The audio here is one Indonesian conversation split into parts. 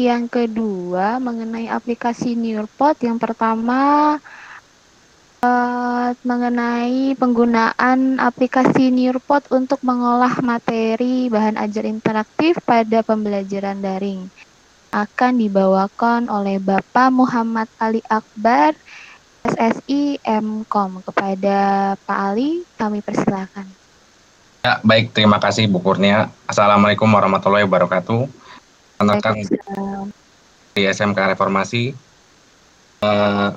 yang kedua mengenai aplikasi Nearpod. Yang pertama mengenai penggunaan aplikasi Nearpod untuk mengolah materi bahan ajar interaktif pada pembelajaran daring. Akan dibawakan oleh Bapak Muhammad Ali Akbar, SSI MKOM. Kepada Pak Ali, kami persilakan. Ya, baik, terima kasih Bu Kurnia. Assalamualaikum warahmatullahi wabarakatuh. Perkenalkan Waalaikumsalam. di SMK Reformasi, eh,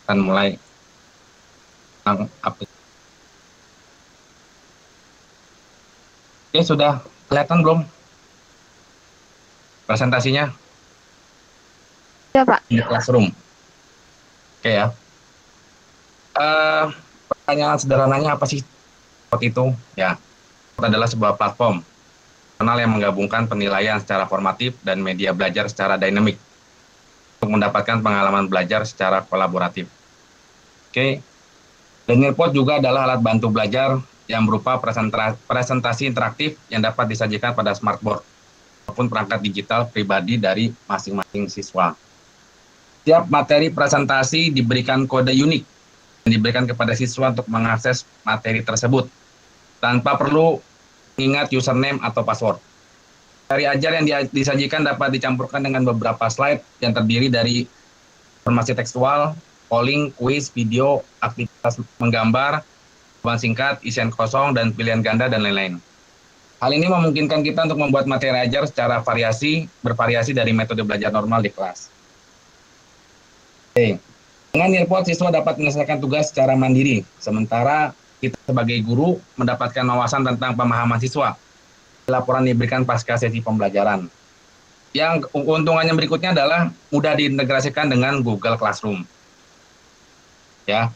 akan mulai tentang aplikasi. Oke, sudah kelihatan belum presentasinya Ya, Pak. di Classroom? Oke ya. Pertanyaan sederhananya apa sih Spot itu? Ya, Spot adalah sebuah platform kanal yang menggabungkan penilaian secara formatif dan media belajar secara dinamik untuk mendapatkan pengalaman belajar secara kolaboratif. Oke, dan Nearpod juga adalah alat bantu belajar yang berupa presentasi interaktif yang dapat disajikan pada smartboard maupun perangkat digital pribadi dari masing-masing siswa. Setiap materi presentasi diberikan kode unik yang diberikan kepada siswa untuk mengakses materi tersebut tanpa perlu mengingat username atau password. Materi ajar yang disajikan dapat dicampurkan dengan beberapa slide yang terdiri dari informasi tekstual, polling, kuis, video, aktivitas menggambar, jawaban singkat, isian kosong, dan pilihan ganda, dan lain-lain. Hal ini memungkinkan kita untuk membuat materi ajar secara bervariasi dari metode belajar normal di kelas. Oke. Dengan Nearpod, siswa dapat menyelesaikan tugas secara mandiri, sementara kita sebagai guru mendapatkan wawasan tentang pemahaman siswa. Laporan diberikan pasca sesi pembelajaran. Yang keuntungannya berikutnya adalah mudah diintegrasikan dengan Google Classroom. Ya.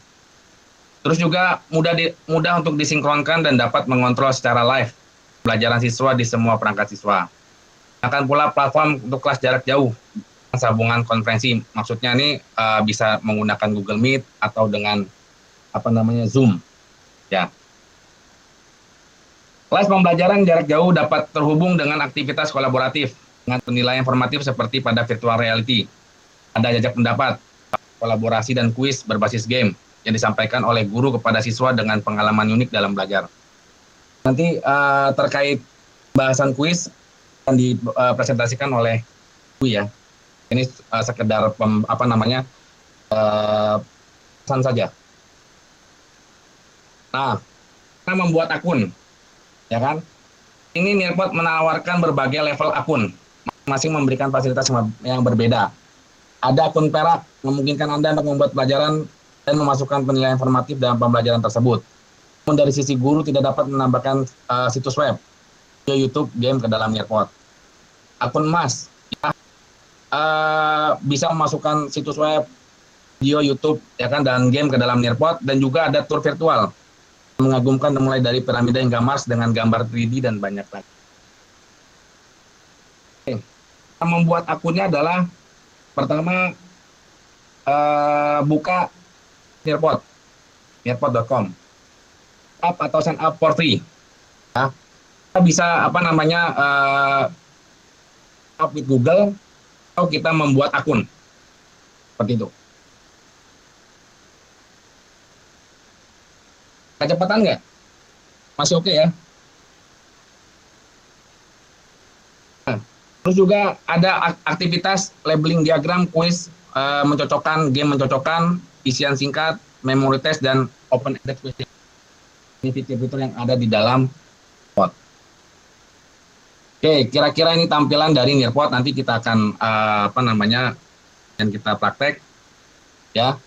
Terus juga mudah untuk disinkronkan dan dapat mengontrol secara live pelajaran siswa di semua perangkat siswa. Akan pula platform untuk kelas jarak jauh, sambungan konferensi. Maksudnya ini bisa menggunakan Google Meet atau dengan Zoom. Ya. Kelas pembelajaran jarak jauh dapat terhubung dengan aktivitas kolaboratif dengan penilaian formatif seperti pada virtual reality. Ada jajak pendapat, kolaborasi dan kuis berbasis game yang disampaikan oleh guru kepada siswa dengan pengalaman unik dalam belajar. Nanti terkait bahasan kuis akan dipresentasikan oleh Bu ya. Ini sekedar pesan saja. Nah, kita membuat akun, ya kan? Ini Nearpod menawarkan berbagai level akun, masing-masing memberikan fasilitas yang berbeda. Ada akun perak, memungkinkan Anda untuk membuat pelajaran dan memasukkan penilaian formatif dalam pembelajaran tersebut. Namun dari sisi guru tidak dapat menambahkan situs web, video, YouTube, game ke dalam Nearpod. Akun emas, ya, bisa memasukkan situs web, video, YouTube, ya kan, dan game ke dalam Nearpod, dan juga ada tour virtual mengagumkan mulai dari piramida hingga Mars dengan gambar 3D dan banyak lagi. Oke. Membuat akunnya adalah pertama buka Nearpod, nearpod.com, up atau sign up for free. Ya. Kita bisa up with Google atau kita membuat akun seperti itu. Kecepatan nggak? Masih oke ya? Nah, terus juga ada aktivitas labeling diagram, kuis, mencocokkan, game mencocokkan, isian singkat, memory test, dan open ended question. Ini fitur-fitur yang ada di dalam Nearpod. Oke, kira-kira ini tampilan dari Nearpod. Nanti kita akan dan kita praktek, ya.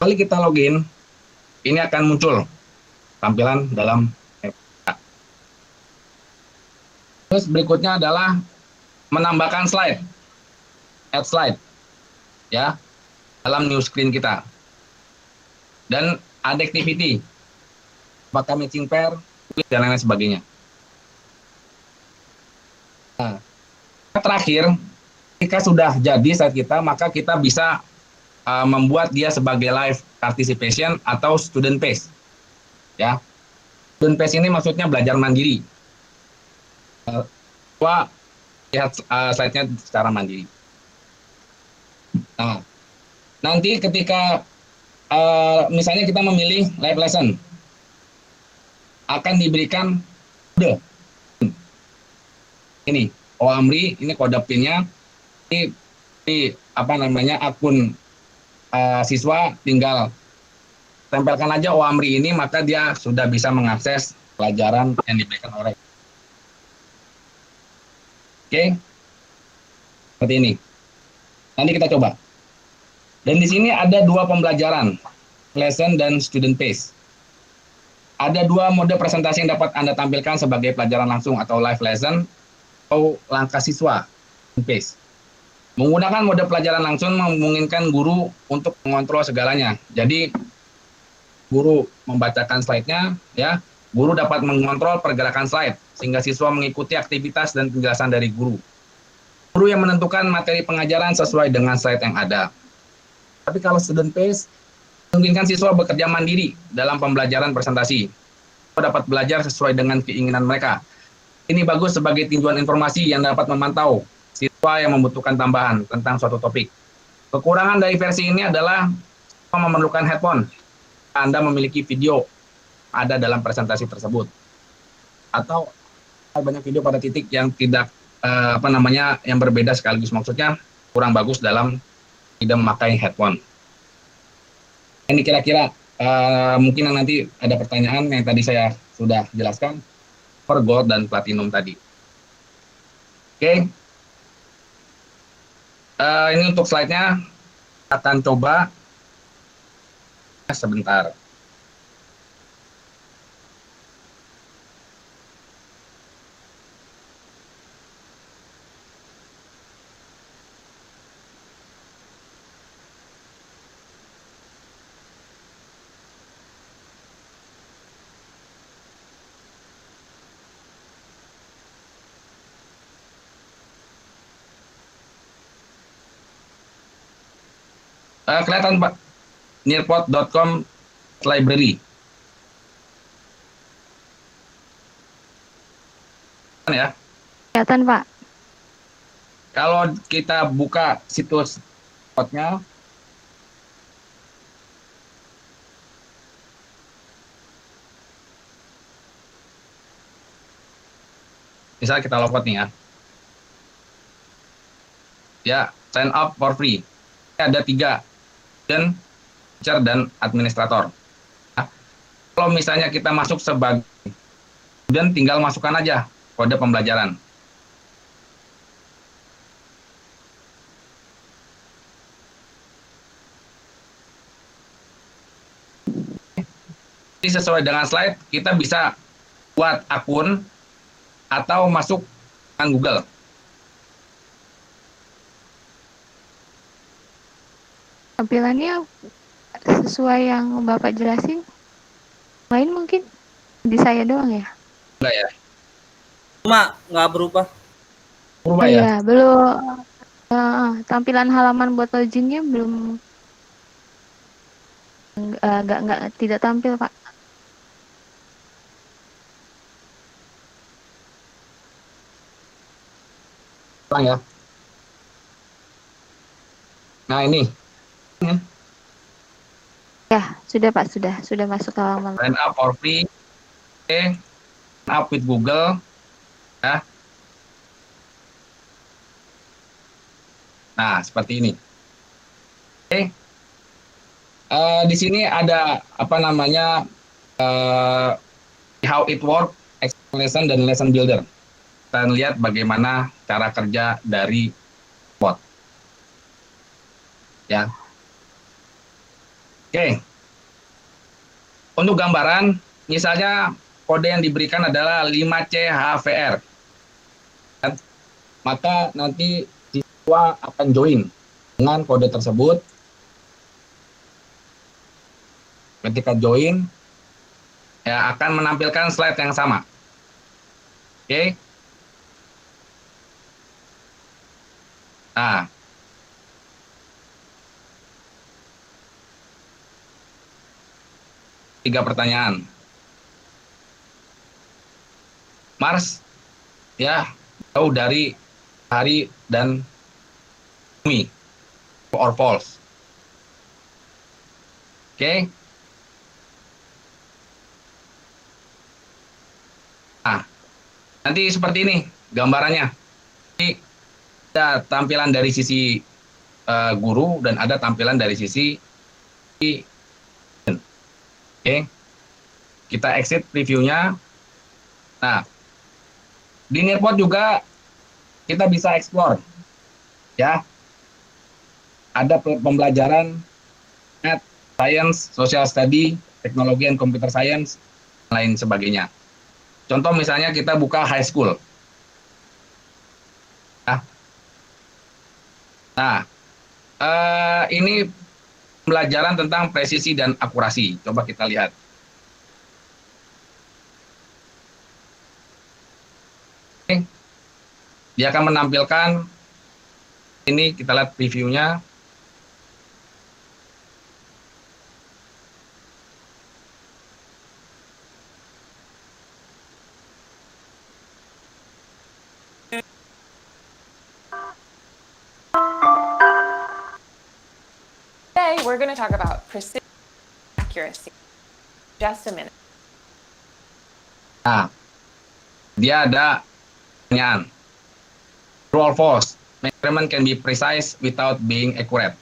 Kali kita login, ini akan muncul tampilan dalam Nearpod. Terus berikutnya adalah menambahkan slide, add slide, ya, dalam new screen kita. Dan ada activity, apakah matching pair, dan lain-lain sebagainya. Nah, terakhir, ketika sudah jadi slide kita, maka kita bisa membuat dia sebagai live participation atau student pace. Ya, student pace ini maksudnya belajar mandiri. lihat slide-nya secara mandiri. Nah, nanti ketika misalnya kita memilih live lesson, akan diberikan kode ini OAMRI, ini kode PIN-nya. Ini apa namanya, akun siswa tinggal tempelkan aja OAMRI ini, maka dia sudah bisa mengakses pelajaran yang diberikan oleh. Oke, seperti ini. Nanti kita coba. Dan di sini ada dua pembelajaran, lesson dan student pace. Ada dua mode presentasi yang dapat Anda tampilkan sebagai pelajaran langsung atau live lesson atau langkah siswa, pace. Menggunakan mode pelajaran langsung memungkinkan guru untuk mengontrol segalanya. Jadi guru membacakan slide-nya, ya, guru dapat mengontrol pergerakan slide sehingga siswa mengikuti aktivitas dan penjelasan dari guru. Guru yang menentukan materi pengajaran sesuai dengan slide yang ada. Tapi kalau student pace, memungkinkan siswa bekerja mandiri dalam pembelajaran presentasi. Siswa dapat belajar sesuai dengan keinginan mereka. Ini bagus sebagai tinjauan informasi yang dapat memantau siswa yang membutuhkan tambahan tentang suatu topik. Kekurangan dari versi ini adalah siswa memerlukan headphone. Anda memiliki video ada dalam presentasi tersebut. Atau banyak video pada titik yang tidak yang berbeda sekaligus, maksudnya kurang bagus dalam tidak memakai headphone. Ini kira-kira mungkin yang nanti ada pertanyaan yang tadi saya sudah jelaskan for gold dan platinum tadi. Oke. Ini untuk slide-nya akan coba sebentar. Kelihatan Pak, nearpod.com library. Ya. Kelihatan, Pak. Kalau kita buka situs spotnya, misalnya kita login nih ya. Ya, sign up for free. Ada 3, dan teacher dan administrator. Nah, kalau misalnya kita masuk sebagai student, tinggal masukkan aja kode pembelajaran. Jadi sesuai dengan slide, kita bisa buat akun atau masuk dengan Google. Tampilannya sesuai yang Bapak jelasin. Lain mungkin di saya doang ya? Enggak ya? Cuma nggak berubah. Berubah Oh ya? iya, belum. Tampilan halaman buat loginnya belum, nggak tidak tampil, Pak. Ulang ya. Nah ini. Ya, sudah Pak, sudah masuk ke halaman. Sign up for free. Oke. Sign up with Google. Ya. Nah, seperti ini. Oke. Di sini ada apa namanya how it work, lesson dan lesson builder. Kita lihat bagaimana cara kerja dari bot. Ya. Oke. Untuk gambaran, misalnya kode yang diberikan adalah 5CHVR. Maka nanti siswa akan join dengan kode tersebut. Ketika join, ya akan menampilkan slide yang sama. Oke. Nah, tiga pertanyaan. Mars, ya, jauh dari hari dan bumi, true or false. Oke. Nah, nanti seperti ini gambarannya. Ini ada tampilan dari sisi guru dan ada tampilan dari sisi oke. Kita exit previewnya. Nah, di Nearpod juga kita bisa explore, ya. Ada pembelajaran math, science, social study, teknologi and computer science, dan lain sebagainya. Contoh misalnya kita buka high school. Ya. Nah, ini pembelajaran tentang presisi dan akurasi. Coba kita lihat. Oke. Dia akan menampilkan, ini kita lihat previewnya. Today, we're going to talk about precision and accuracy. Just a minute. Nah, dia ada pertanyaan. True or false? Measurement can be precise without being accurate.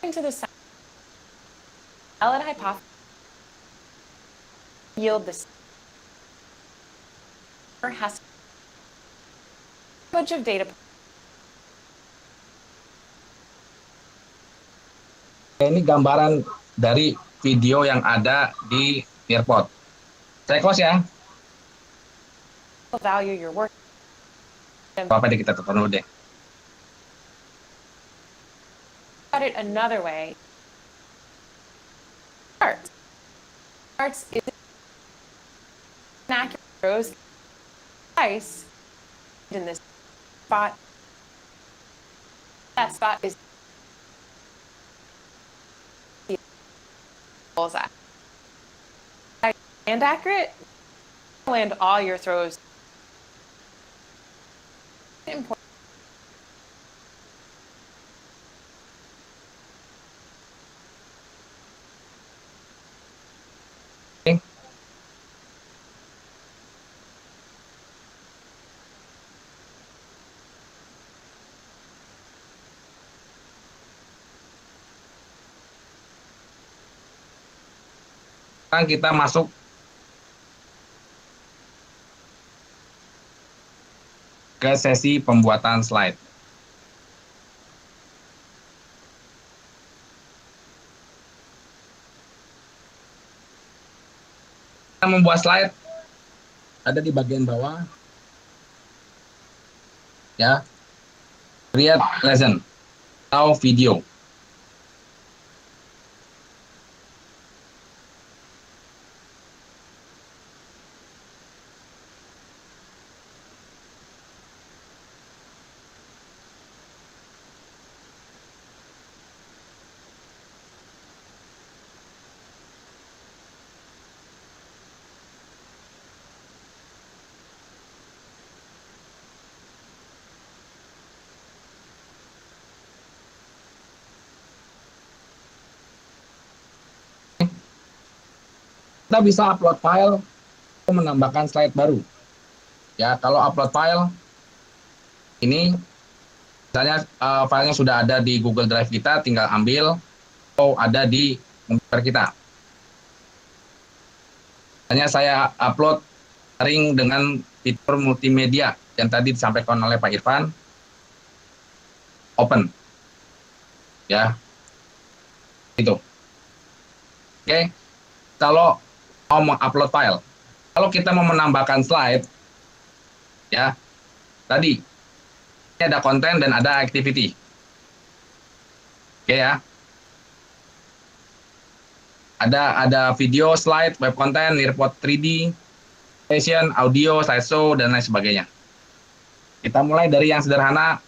Into the science, valid hypothesis yield this or has bunch of data. Ini gambaran dari video yang ada di Nearpod. Saya close ya. Value your work. Apa deh kita tekan dulu deh. Put it another way. Arts is inaccurate rows twice in this spot. That spot is bullseye. And accurate, land all your throws. Important. Oke. Sekarang kita masuk ke sesi pembuatan slide. Kita membuat slide ada di bagian bawah. Ya. Create lesson atau video. Kita bisa upload file atau menambahkan slide baru. Ya, kalau upload file ini misalnya filenya sudah ada di Google Drive kita, tinggal ambil atau ada di komputer kita. Misalnya saya upload ring dengan fitur multimedia yang tadi disampaikan oleh Pak Irfan. Open. Ya. Itu. Oke. Kalau mau mengupload file, kalau kita mau menambahkan slide, ya, tadi ini ada konten dan ada activity. Oke ya. Ada video, slide, web content, Nearpod 3D, session, audio, slideshow, dan lain sebagainya. Kita mulai dari yang sederhana.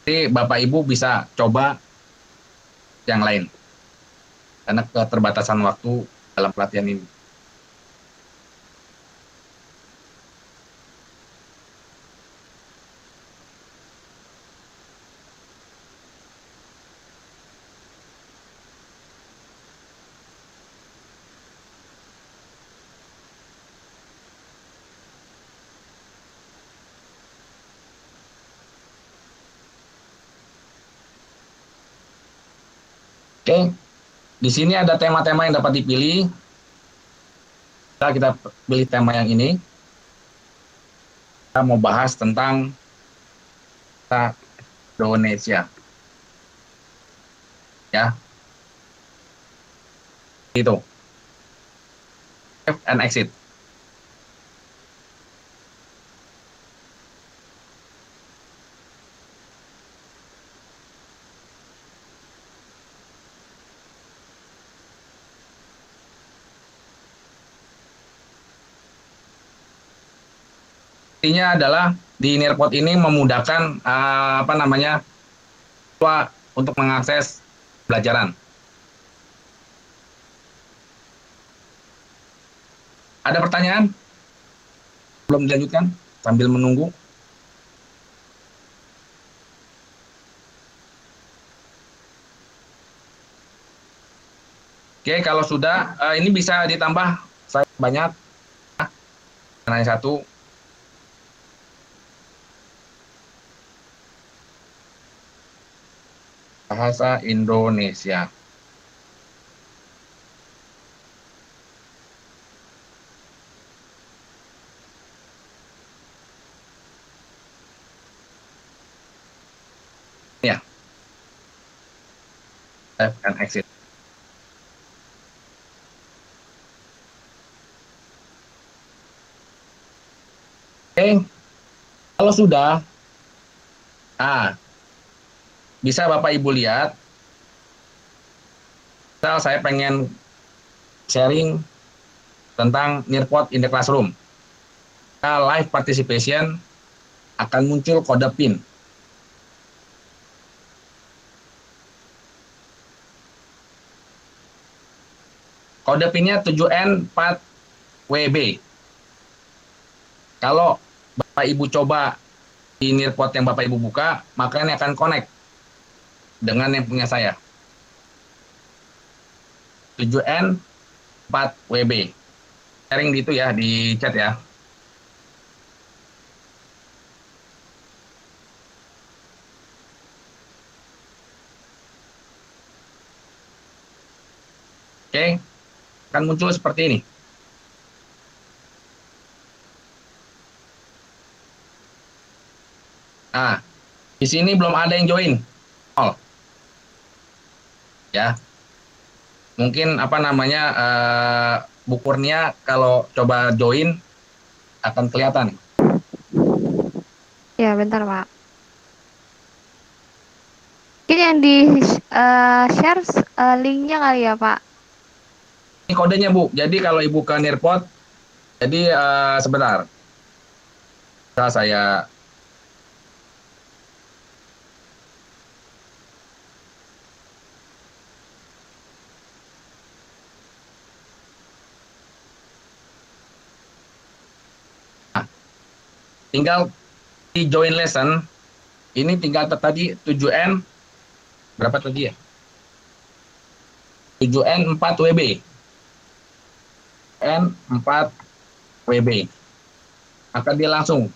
Jadi Bapak Ibu bisa coba yang lain. karena keterbatasan waktu dalam pelatihan ini. Oke, di sini ada tema-tema yang dapat dipilih. Kita pilih tema yang ini. Kita mau bahas tentang Indonesia. Ya, itu. Save and exit. Intinya adalah di Nearpod ini memudahkan siswa untuk mengakses pelajaran. Ada pertanyaan? Belum dilanjutkan sambil menunggu. Oke, kalau sudah ini bisa ditambah saya banyak. Hanya satu. Bahasa Indonesia. Ya, save and exit. Oke, kalau sudah, bisa Bapak Ibu lihat. Misal saya pengen sharing tentang Nearpod in the Classroom. Live participation akan muncul kode PIN. Kode PIN-nya 7N4WB. Kalau Bapak Ibu coba di Nearpod yang Bapak Ibu buka, maka ini akan connect dengan yang punya saya. 7N4WB. Sharing di itu ya, di chat ya. Oke, akan muncul seperti ini. Nah, di sini belum ada yang join. Ya, mungkin Bu Kurnia kalau coba join akan kelihatan. Ya, bentar, Pak. Mungkin yang di share linknya kali ya, Pak. Ini kodenya, Bu. Jadi kalau Ibu ke Nearpod, jadi sebentar. Saya tinggal di join lesson. Ini tinggal tadi 7N berapa tadi ya? 7N4WB. N4WB. Maka dia langsung.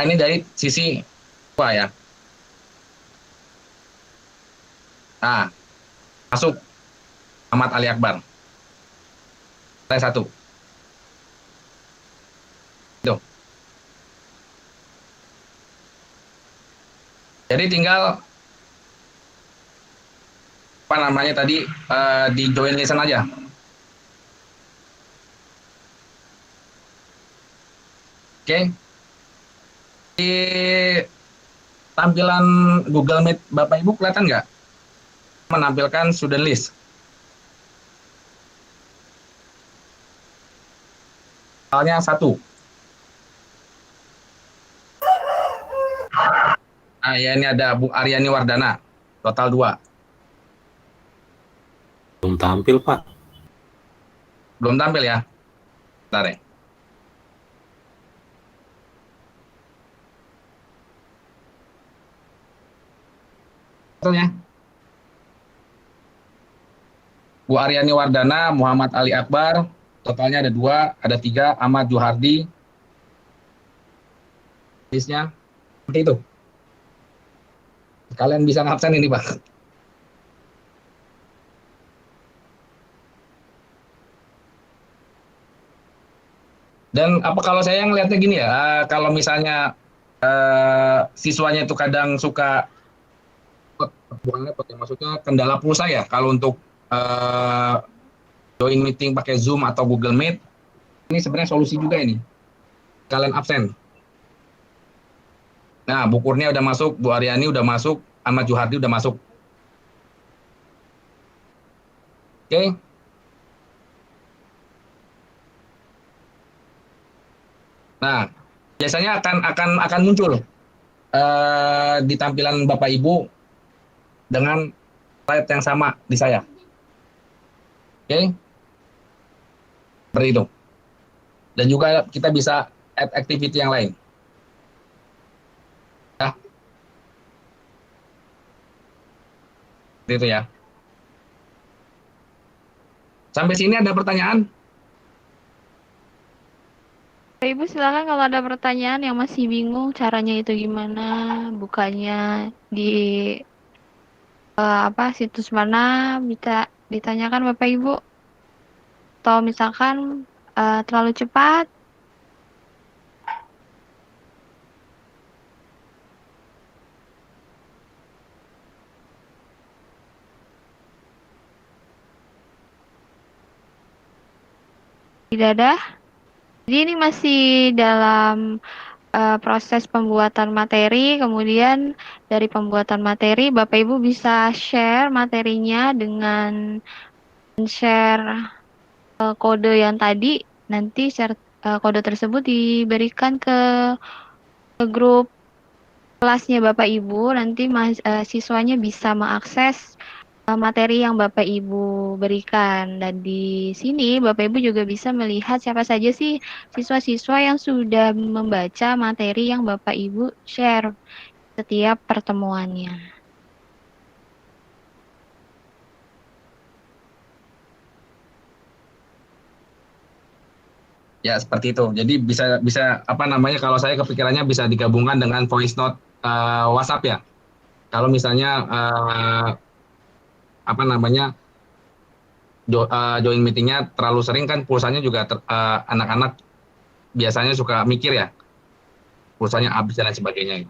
Ini dari sisi apa ya? Masuk Ahmad Ali Akbar. Saya satu. Tuh. Jadi tinggal tadi di join listen aja. Oke. Di tampilan Google Meet Bapak Ibu kelihatan nggak? Menampilkan student list. Soalnya satu. Ah ya, ini ada Bu Aryani Wardana, total 2. Belum tampil, Pak. Belum tampil ya? Bentar ya. Totalnya. Bu Aryani Wardana, Muhammad Ali Akbar, totalnya ada 2, ada 3, Ahmad Juhardi. Listnya seperti itu. Kalian bisa ngabsen ini, Pak. Dan apa kalau saya ngelihatnya gini ya, kalau misalnya siswanya itu kadang suka bukan repot ya, maksudnya kendala pulsa ya, kalau untuk join meeting pakai Zoom atau Google Meet, ini sebenarnya solusi juga ini. Kalian absen. Nah, Bu Kurnia udah masuk, Bu Aryani udah masuk, Ahmad Juhardi udah masuk. Oke. Nah, biasanya akan muncul di tampilan Bapak Ibu dengan slide yang sama di saya. Oke. Seperti itu. Dan juga kita bisa add activity yang lain. Ya. Seperti itu ya. Sampai sini ada pertanyaan? Bapak Ibu silakan kalau ada pertanyaan yang masih bingung caranya itu gimana, bukanya di situs mana, bisa ditanyakan Bapak Ibu. Atau misalkan terlalu cepat, tidak ada. Jadi ini masih dalam proses pembuatan materi, kemudian dari pembuatan materi Bapak Ibu bisa share materinya dengan share kode yang tadi, nanti share kode tersebut diberikan ke grup kelasnya Bapak Ibu, nanti siswanya bisa mengakses materi yang Bapak Ibu berikan. Dan di sini Bapak Ibu juga bisa melihat siapa saja sih siswa-siswa yang sudah membaca materi yang Bapak Ibu share setiap pertemuannya. Ya, seperti itu. Jadi bisa bisa apa namanya, kalau saya kepikirannya bisa digabungkan dengan voice note WhatsApp ya. Kalau misalnya apa namanya join meetingnya terlalu sering kan pulsanya juga anak-anak biasanya suka mikir ya, pulsanya habis dan lain sebagainya.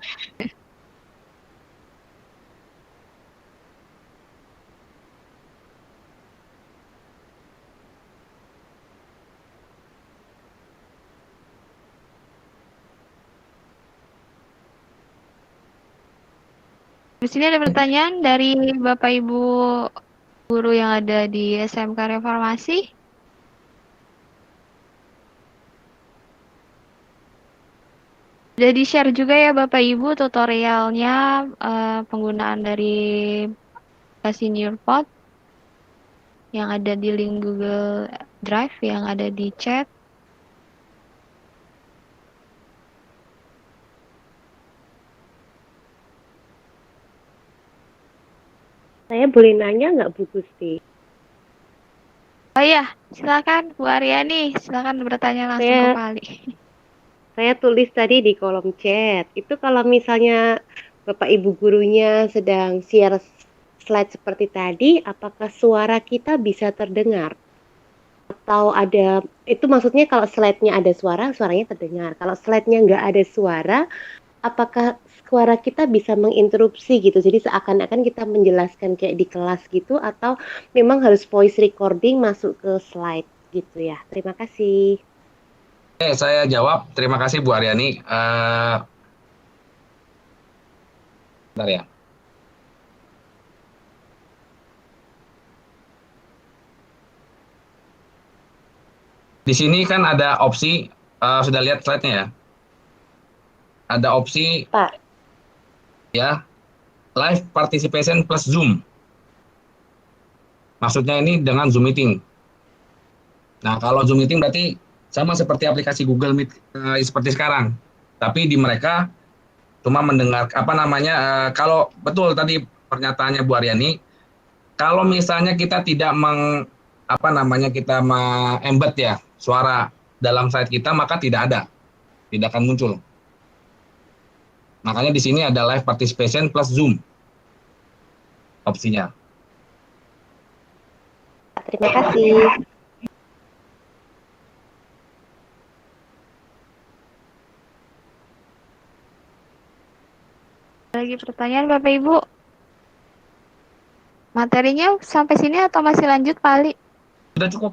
Di sini ada pertanyaan dari Bapak Ibu guru yang ada di SMK Reformasi. Sudah di-share juga ya Bapak Ibu tutorialnya penggunaan dari Senior Pod yang ada di link Google Drive yang ada di chat. Saya boleh nanya nggak Bu Gusti? Oh iya, silakan Bu Aryani, silakan bertanya langsung ke Pak Ali. Saya tulis tadi di kolom chat, itu kalau misalnya Bapak Ibu gurunya sedang share slide seperti tadi, apakah suara kita bisa terdengar? Atau ada, itu maksudnya kalau slide-nya ada suara, suaranya terdengar. Kalau slide-nya nggak ada suara, apakah suara kita bisa menginterupsi gitu? Jadi seakan-akan kita menjelaskan kayak di kelas gitu, atau memang harus voice recording masuk ke slide gitu ya? Terima kasih. Saya jawab. Terima kasih Bu Aryani. Bentar ya. Di sini kan ada opsi, sudah lihat slide-nya ya? Ada opsi Pak. ya, live participation plus Zoom. Maksudnya ini dengan Zoom Meeting. Nah, kalau Zoom Meeting berarti sama seperti aplikasi Google Meet seperti sekarang. Tapi di mereka cuma mendengar apa namanya, kalau betul tadi pernyataannya Bu Aryani, kalau misalnya kita tidak apa namanya, kita embed ya suara dalam slide kita, maka tidak akan muncul. Makanya di sini ada live participation plus Zoom opsinya. Terima kasih. Lagi pertanyaan Bapak Ibu? Materinya sampai sini atau masih lanjut Pak Ali? Sudah cukup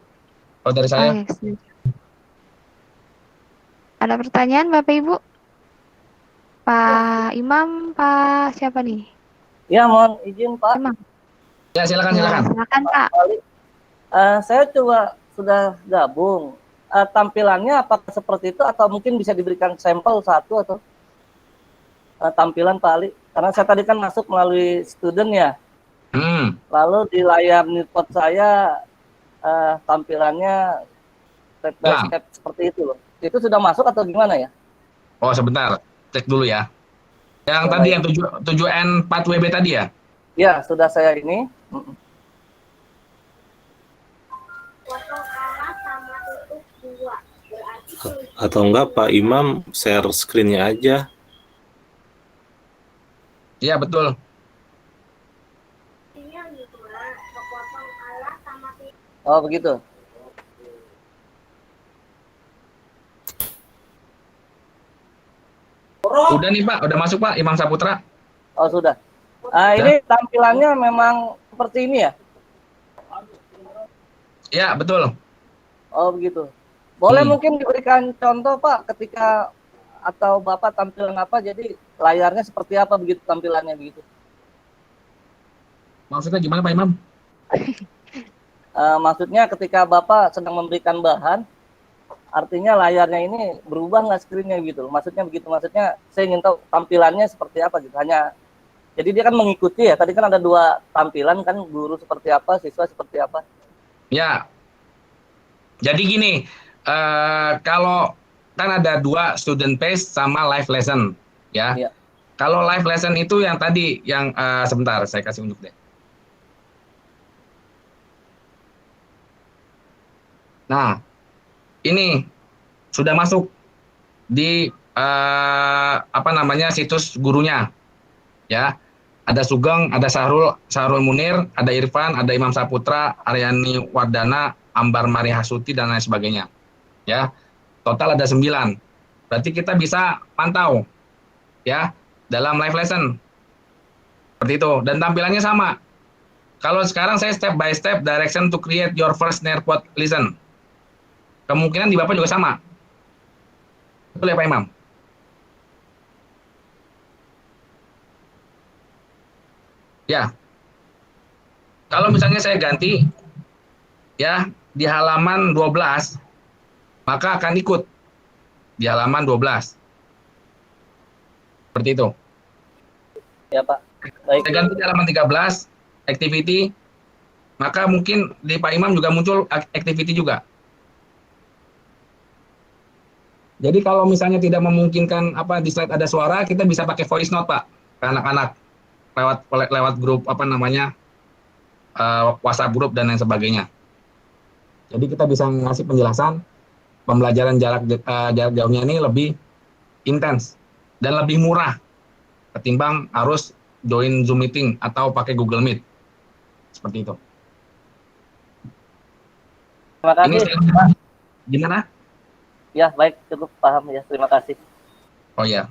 kalau dari Oh, saya. ya, sudah. Ada pertanyaan Bapak Ibu? Pak Imam, Pak siapa nih? Ya, mohon izin Pak. Imam. Ya, silakan. Ya, silakan Pak. Saya coba sudah gabung. Tampilannya apakah seperti itu atau mungkin bisa diberikan sampel satu atau tampilan Pak Ali? Karena saya tadi kan masuk melalui student ya. Lalu di layar Nearpod saya tampilannya step by step seperti itu loh. Itu sudah masuk atau gimana ya? Oh, sebentar. Cek dulu ya. Yang tadi yang 7N4WB tadi ya? Ya, sudah saya ini. Atau enggak Pak Imam share screen-nya aja. Iya, betul. Oh, begitu. Udah nih Pak, udah masuk Pak, Imam Saputra. Oh, sudah. Ini tampilannya memang seperti ini ya? Ya, betul. Oh, begitu. Boleh mungkin diberikan contoh Pak ketika atau Bapak tampilan apa, jadi layarnya seperti apa begitu tampilannya begitu? Maksudnya gimana Pak Imam? Maksudnya ketika Bapak sedang memberikan bahan, artinya layarnya ini berubah nggak screen-nya gitu? Maksudnya begitu, maksudnya saya ingin tahu tampilannya seperti apa gitu. Hanya, jadi dia kan mengikuti ya, tadi kan ada dua tampilan kan, guru seperti apa, siswa seperti apa. Ya, jadi gini, kalau kan ada dua student page sama live lesson, ya. Ya. Kalau live lesson itu yang tadi, yang sebentar saya kasih unjuk deh. Nah, ini sudah masuk di apa namanya, situs gurunya, ya. Ada Sugeng, ada Sahrul Munir, ada Irfan, ada Imam Saputra, Aryani Wardana, Ambar Marihasuti, dan lain sebagainya. Ya, total ada 9. Berarti kita bisa pantau, ya, dalam live lesson. Seperti itu. Dan tampilannya sama. Kalau sekarang saya step by step direction to create your first Nearpod listen. Kemungkinan di Bapak juga sama. Betul ya Pak Imam? Ya. Kalau misalnya saya ganti, ya, di halaman 12, maka akan ikut di halaman 12. Seperti itu. Ya Pak. Baik. Saya ganti di halaman 13, activity, maka mungkin di Pak Imam juga muncul activity juga. Jadi kalau misalnya tidak memungkinkan di slide ada suara, kita bisa pakai voice note Pak, ke anak-anak lewat grup WhatsApp grup dan lain sebagainya. Jadi kita bisa ngasih penjelasan pembelajaran jarak jauhnya ini lebih intens dan lebih murah ketimbang harus join Zoom meeting atau pakai Google Meet. Seperti itu. Terima kasih. Ini gimana? Ya, baik, cukup paham ya. Terima kasih. Oh ya.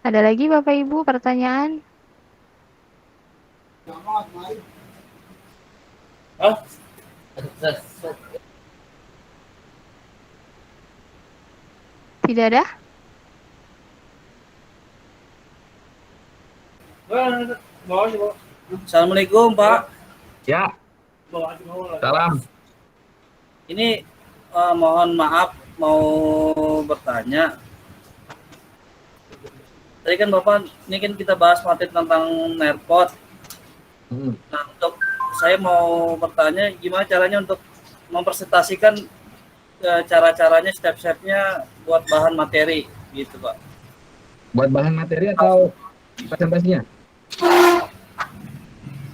Ada lagi Bapak Ibu pertanyaan? Tidak ada? Assalamualaikum Pak. Ya, salam. Ini mohon maaf mau bertanya. Tadi kan Bapak, ini kan kita bahas materi tentang NERPOT. Nah, untuk saya mau bertanya gimana caranya untuk mempresentasikan cara-caranya, step-stepnya buat bahan materi gitu Pak. Buat bahan materi atau presentasinya?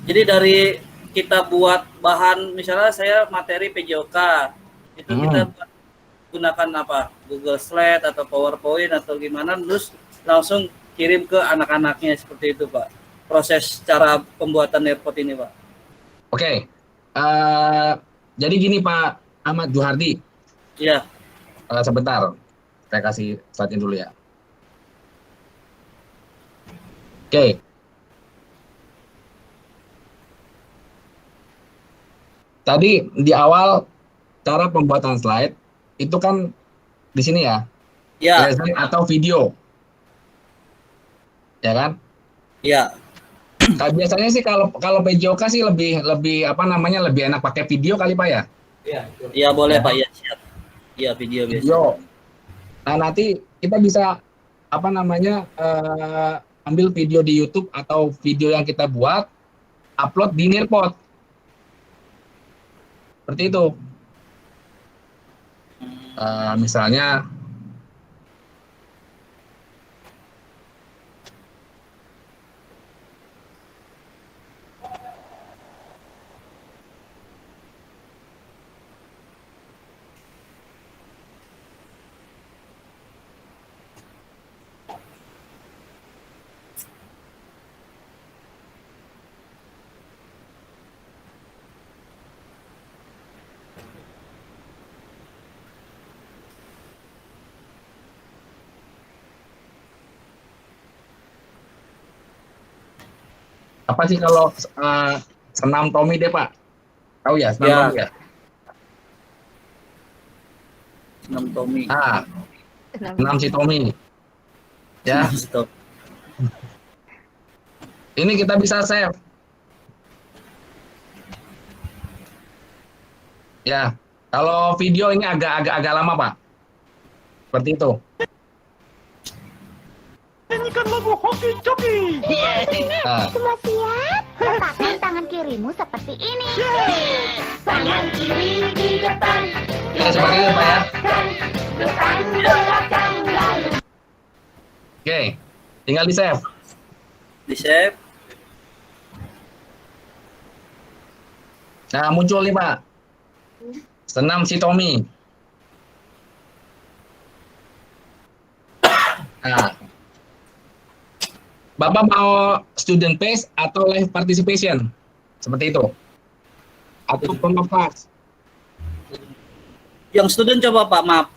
Jadi dari kita buat bahan, misalnya saya materi PJOK, itu kita gunakan apa? Google Slide atau PowerPoint atau gimana, terus langsung kirim ke anak-anaknya seperti itu Pak. Proses cara pembuatan NERPOT ini Pak. Oke. Jadi gini Pak Ahmad Juhardi. Iya. Sebentar, saya kasih slide dulu ya. Oke. Tadi di awal cara pembuatan slide itu kan di sini ya. Iya. Slide atau video. Ya kan? Iya. Nah, biasanya sih kalau PJOK sih lebih apa namanya, lebih enak pakai video kali Pak ya? Iya boleh Pak, ya siap. Iya video biasa. Video. Nah, nanti kita bisa apa namanya, ambil video di YouTube atau video yang kita buat, upload di NERPOT. Seperti itu. Misalnya apa sih kalau senam Tommy deh Pak? Tahu ya senam Tommy ya? Senam Tommy. Senam si Tommy. Ya. Stop. Ini kita bisa save. Ya. Kalau video ini agak lama Pak. Seperti itu. Nyanyikan lagu Hoki Joki. Semua siap? Letakkan tangan kirimu seperti ini. Tangan kiri di depan. Ya, seperti itu Pak ya. Depan belakang lalu. Oke, tinggal di save. Di save. Nah, muncul nih Pak. Senam si Tommy. Nah, Bapak mau student pace atau live participation? Seperti itu. Atau front of class. Yang student coba Pak, maaf.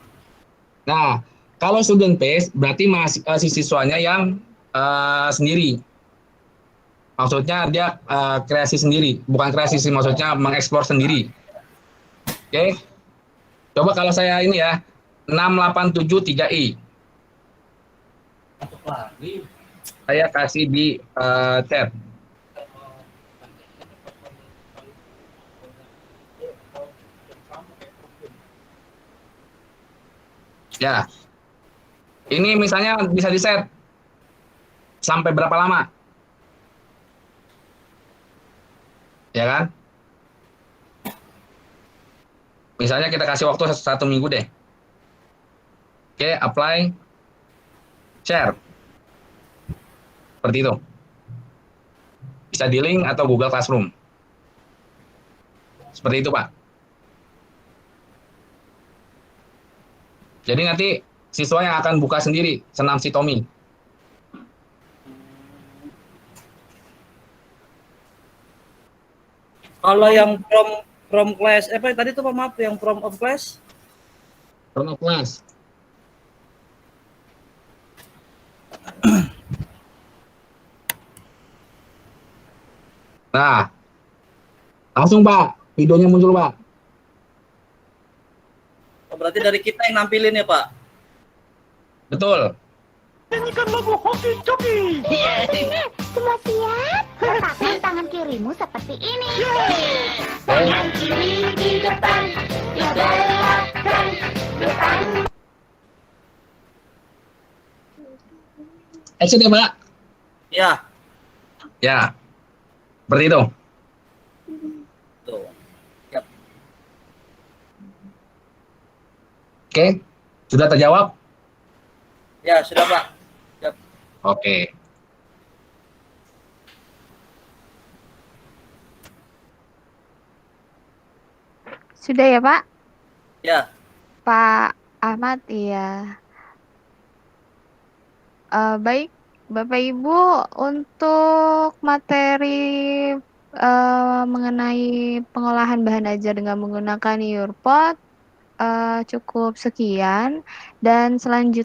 Nah, kalau student pace berarti si siswanya yang sendiri. Maksudnya dia kreasi sendiri, bukan kreasi sih, maksudnya mengeksplor sendiri. Oke. Coba kalau saya ini ya, 6873i. Saya kasih di chat. Ya. Ini misalnya bisa di-set sampai berapa lama? Ya kan? Misalnya kita kasih waktu 1 minggu deh. Oke, apply, share. Seperti itu. Bisa di link atau Google Classroom. Seperti itu, Pak. Jadi nanti siswa yang akan buka sendiri senam si Tommy. Kalau yang from class, apa tadi tuh Pak, maaf, yang from of class? From of class. Nah, langsung Pak, videonya muncul Pak. Oh, berarti dari kita yang nampilin ya Pak? Betul. Nyanyikan lagu Hoki Joki. Semua semua siap? Letakkan tangan kirimu seperti ini. Tangan kiri di depan, di belakang, depan. Action ya, Pak. Ya, Ya. Seperti itu. tuh. Oke. Sudah terjawab? Ya, sudah Pak. Siap. Oke. Sudah ya, Pak? Ya, Pak Ahmad, iya. Baik, Bapak Ibu, untuk materi mengenai pengolahan bahan ajar dengan menggunakan Nearpod cukup sekian, dan selanjutnya